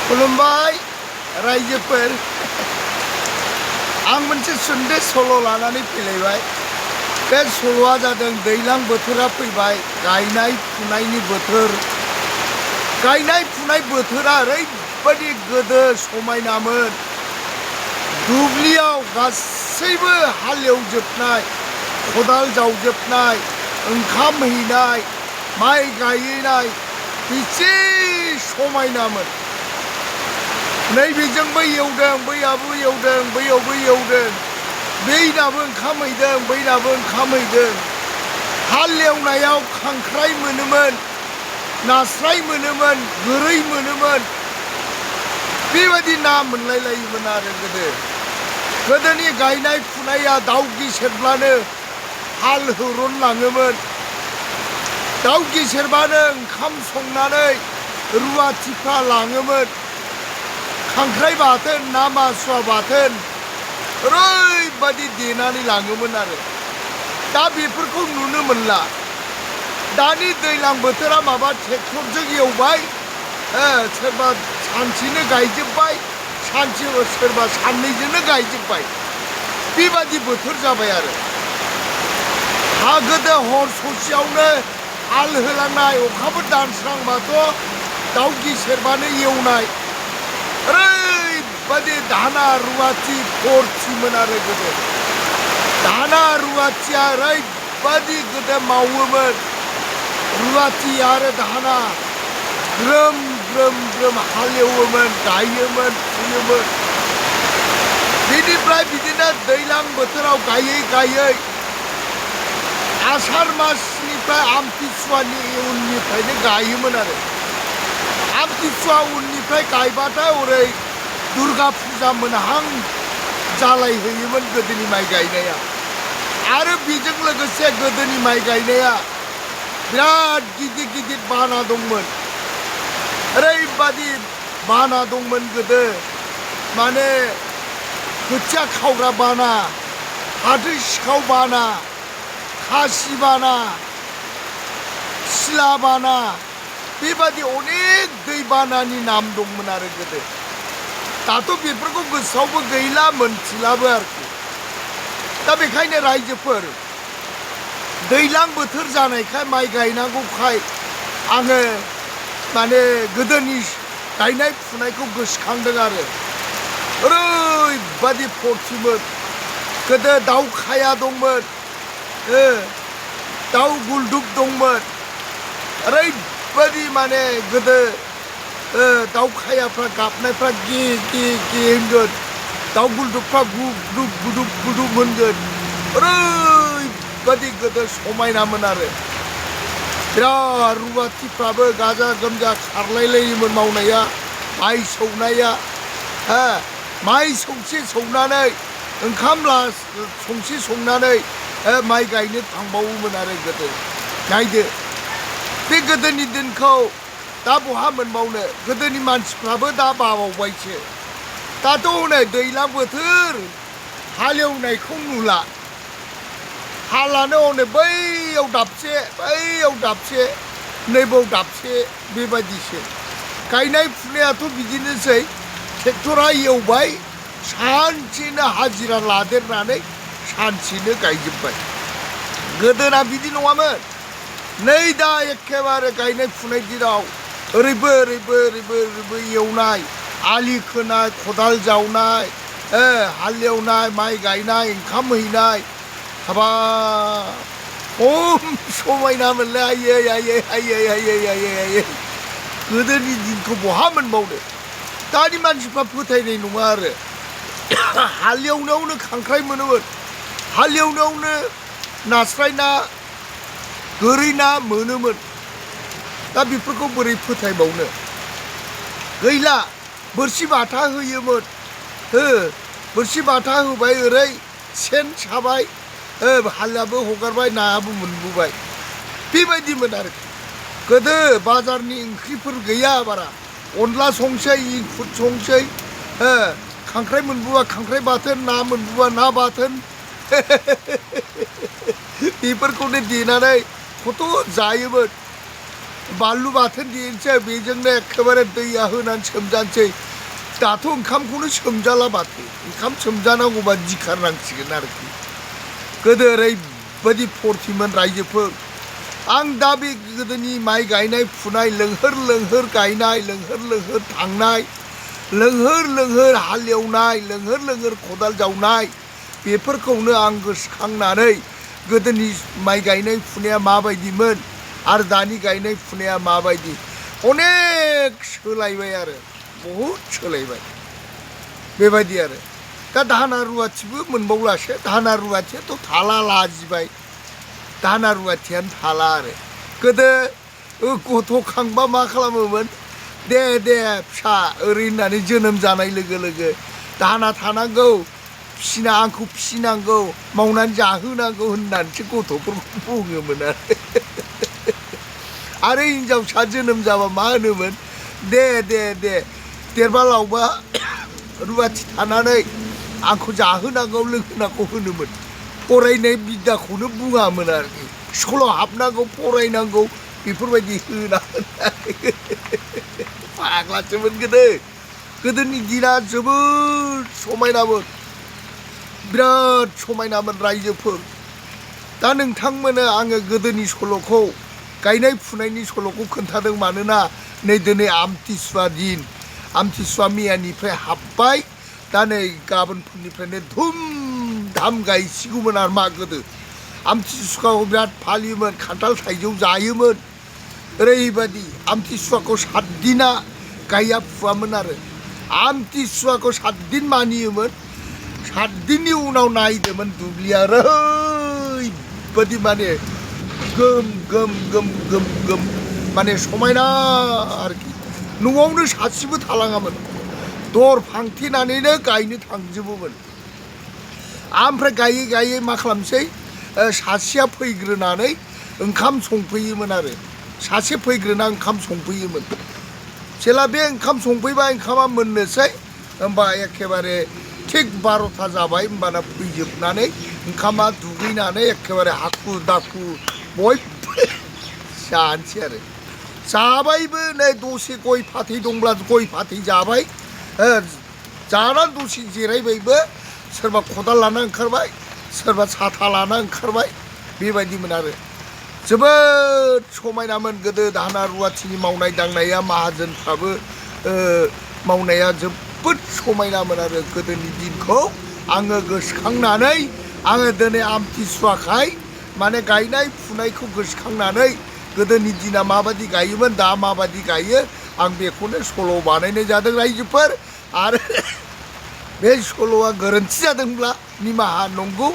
खुलुमबाय रायजोफोर आं मोनसे सुंद' सल' लानानै फैलायबाय। बे सल'आ जादों दैज्लां बोथोरा फैबाय, गायनाय फुनायनि बोथोर। गायनाय फुनाय बोथोरा ओरैबायदि गोदो समायनामोन। दुब्लियाव गासैबो हालेवजोबनाय, खदाल जावजोबनाय, ओंखाम हैनाय, माइ गायहैनाय, बेसे समायनामोन। नैबेजोंबो एवदों, बैयाबो एवदों, बैयावबो एवदों, बैनाबो ओंखाम हैदों, बैनाबो ओंखाम हैदों। हालेवनायाव खांख्राइ मोनोमोन, नास्राय मोनोमोन, गोरै मोनोमोन। बेबायदि ना मोनलायलायोमोन आरो गोदोनि गायनाय फुनाया दाउ गेसेरब्लानो हाल होरनलाङोमोन। दाउ गेसेरबानो ओंखाम संनानै रुवाथिफ्रा लाङोमोन। खांख्राइ बाथोन, ना मासुवा बाथोन ओरैबायदि देनानै लाङोमोन आरो। दा बेफोरखौ नुनो मोनला। दानि दैज्लां बोथोरा माबा ट्रेक्टरजों एवबाय, सोरबा सानसेनो गायजोब्बाय, सोरबा साननैजोंनो गायजोब्बाय। बेबादि बोथोर जाबाय आरो। गोदो हर ससेयावनो हाल होलांनाय, अखाफोर दानस्रांबाथ' दाउ गेसेरबानो एवनाय, ओरैबायदि दाहोना रुवाथि भर्तिमोन आरो गोदो। दाहोना रुवाथिया ओरैबायदि गोदो मावोमोन। रुवाथि आरो दाहोना ग्रोम ग्रोम ग्रोम हालेवोमोन, गायोमोन, फुयोमोन। बिनिफ्राय बिदिनो दैज्लां बोथोराव गायै गायै आसार मासनिफ्राय आमथिसुवानि उननिफ्रायनो गायोमोन आरो। आमथिसुवा उननिफ्राय गायबाथाय ओरै दुर्गा फुजा मोनहां जालायहैयोमोन गोदोनि माइ गायनाया। आरो बेजों लोगोसे गोदोनि माइ गायनाया बिराद गिदिर गिदिर बाना दंमोन। ओरैबादि बाना दंमोन गोदो, माने खोथिया खावग्रा बाना, फाथो सिखाव बाना, खासि बाना, सिला बाना, बेबादि अनेक दैबानानि नाम दंमोन आरो गोदो। दाथ' बेफोरखौ गोसोआवबो गैला, मोनथिलाबो आरोखि। दा बेखायनो रायजोफोर, दैज्लां बोथोर जानायखाय, माइ गायनांगौखाय आङो माने गोदोनि गायनाय फुनायखौ गोसोखांदों आरो। ओरैबादि फुरथिमोन। गोदो दाउ खाया दंमोन, दाउ गुलदुब दंमोन। ओरैबादि माने गोदो दाउ खायाफ्रा गाबनायफ्रा गे गे गे होनगोन, दाउ गुलदुबफ्रा गुदुब गुदुब गुदुब होनगोन। ओरैबादि गोदो समायनामोन आरो। बिराद रुवाथिफ्राबो गाजा गोमजा खारलायलायोमोन मावनाया, माइ सौनाया। माइ सौसे सौनानै, ओंखाम संसे संनानै माइ गायनो थांबावोमोन आरो गोदो। नायदो बे गोदोनि दिनखौ दा बहा मोनबावनो। गोदोनि मानसिफ्राबो दा बावबायसो। दाथ' हनै दैज्लां बोथोर, हालेवनायखौ नुला। हालानो हनै बैयाव दाबसे, बैयाव दाबसे, नैबाव दाबसे, बेबायदिसो। गायनाय फुनायाथ' बिदिनोसै। ट्रेक्टरा एवबाय, सानसेनो हाजिरा लादेरनानै सानसेनो गायजोब्बाय। गोदोना बिदि नङामोन। नै दा एखेबारे गायनाय फुनाय दिनाव ओरैबो ओरैबो ओरैबो ओरैबो एवनाय, आलि खोनाय, खदाल जावनाय, हालेवनाय, माइ गायनाय, ओंखाम हैनाय। हाबाब खम समायना मोनलै, आयै आयै आयै आयै आयै आयै। गोदोनि दिनखौ बहा मोनबावनो। दानि मानसिफ्रा फोथायनाय नङा आरो। हालेवनायावनो खांख्राइ मोनोमोन, हालेवनायावनो नास्राय ना, गोरै ना मोनोमोन। दा बेफोरखौ बोरै फोथायबावनो। गैला। बोरसि बाथा होयोमोन, बोरसि बाथा होबाय, ओरै सेन साबाय, हालाबो हगारबाय, नायाबो मोनबोबाय। बेबायदिमोन आरोखि। गोदो बाजारनि ओंख्रिफोर गैया बारा। अनला संसै, इंखुर संसै, खांख्राइ मोनबोबा खांख्राइ बाथोन, ना मोनबोबा ना बाथोन। बेफोरखौनो देनानै खथ' जायोमोन। बानलु बाथोन देनोसै बेजोंनो एखेबारे दैया होनानै सोमजानोसै दाथ' ओंखामखौनो सोमजाला माथो ओंखाम सोमजानांगौबा दिखारनांसिगोन आरोखि गोदो ओरैबायदि फुरथिमोन रायजोफोर आं दा बे गोदोनि माइ गायनाय फुनाय लोंहोर लोंहोर गायनाय लोंहोर लोंहोर थांनाय लोंहोर लोंहोर हालेवनाय लोंहोर लोंहोर खदाल जावनाय बेफोरखौनो आं गोसोखांनानै गोदोनि माइ गायनाय फुनाया माबायदिमोन आरो दानि गायनाय फुनाया माबायदि अनेक सोलायबाय आरो बहुद सोलायबाय बेबायदि आरो दा दाहोना रुवाथिबो मोनबावलासो दाहोना रुवाथियाथ' थाला लाजिबाय दाहोना रुवाथियानो थाला आरो गोदो गथ' खांबा मा खालामोमोन दे दे फिसा ओरै होननानै जोनोम जानाय लोगो लोगो दाहोना थानांगौ फिसिना आंखौ फिसिनांगौ मावनानै जाहोनांगौ होननानैसो गथ'फोरखौ बुङोमोन आरो हिनजावसा जोनोम जाबा मा होनोमोन दे दे दे देरबा लावबा रुवाथि थानानै आंखौ जाहोनांगौ लोंहोनांगौ होनोमोन फरायनाय बिद्दाखौनो बुङामोन आरोखि स्कुलाव हाबनांगौ फरायनांगौ बेफोरबायदि होना फाग्लासोमोन गोदोनि दिना जोबोद समायनामोन बिराद समायनामोन रायजोफोर दा नोंथांमोननो आङो गोदोनि सल'खौ गायनाय फुनायनि सल'खौ खोन्थादों मानोना नै दिनै आमथिसुवा दिन आमथिसुवा मैयानिफ्राय हाबबाय दा नै गाबोनफोरनिफ्रायनो धुम धाम गायसिगौमोन आरो मा गोदो आमथिसुवाखौ बिराद फालियोमोन खान्थाल थाइजौ जायोमोन ओरैबायदि आमथिसुवाखौ 7 दिना गाया फुवामोन आरो आमथिसुवाखौ 7 दिन मानियोमोन 7 दिननि उनाव नायदोंमोन दुब्लिया ओरैबायदि माने गोम गोम गोम गोम गोम माने समायना आरोखि न'आवनो सासेबो थालाङामोन दर फांथेनानैनो गायनो थांजोबोमोन ओमफ्राय गायै गायै मा खालामसै सासेया फैग्रोनानै ओंखाम संफैयोमोन आरो सासे फैग्रोना ओंखाम संफैयोमोन जेला बे ओंखाम संफैबा ओंखामा मोननोसै होमबा एखेबारे थिग 12ता जाबाय होमबाना फैजोबनानै ओंखामा दुगैनानै एखेबारे हाखु दाखु बयबो जानोसै आरो जाबायबो नै दसे गय फाथै दंब्ला गय फाथै जाबाय जानानै दसे जिरायबायबो सोरबा खदाल लाना ओंखारबाय सोरबा साथा लाना ओंखारबाय बेबायदिमोन आरो जोबोद समायनामोन गोदो दाहोना रुवाथिनि मावनाय दांनाया माहाजोनफ्राबो मावनाया जोबोद समायनामोन आरो गोदोनि दिनखौ आङो गोसोखांनानै आङो दिनै आमथिसुवाखाय माने गायनाय फुनायखौ गोसोखांनानै गोदोनि दिना माबायदि गायोमोन दा माबायदि गायो आं बेखौनो सल' बानायनाय जादों रायजोफोर आरो बे सल'आ गोरोन्थि जादोंब्ला निमाहा नंगौ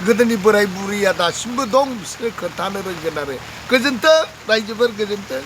गोदोनि बोराय बुरैया दासिमबो दं बिसोरो खोन्थानो रोंगोन आरो गोजोन्थों रायजोफोर गोजोन्थों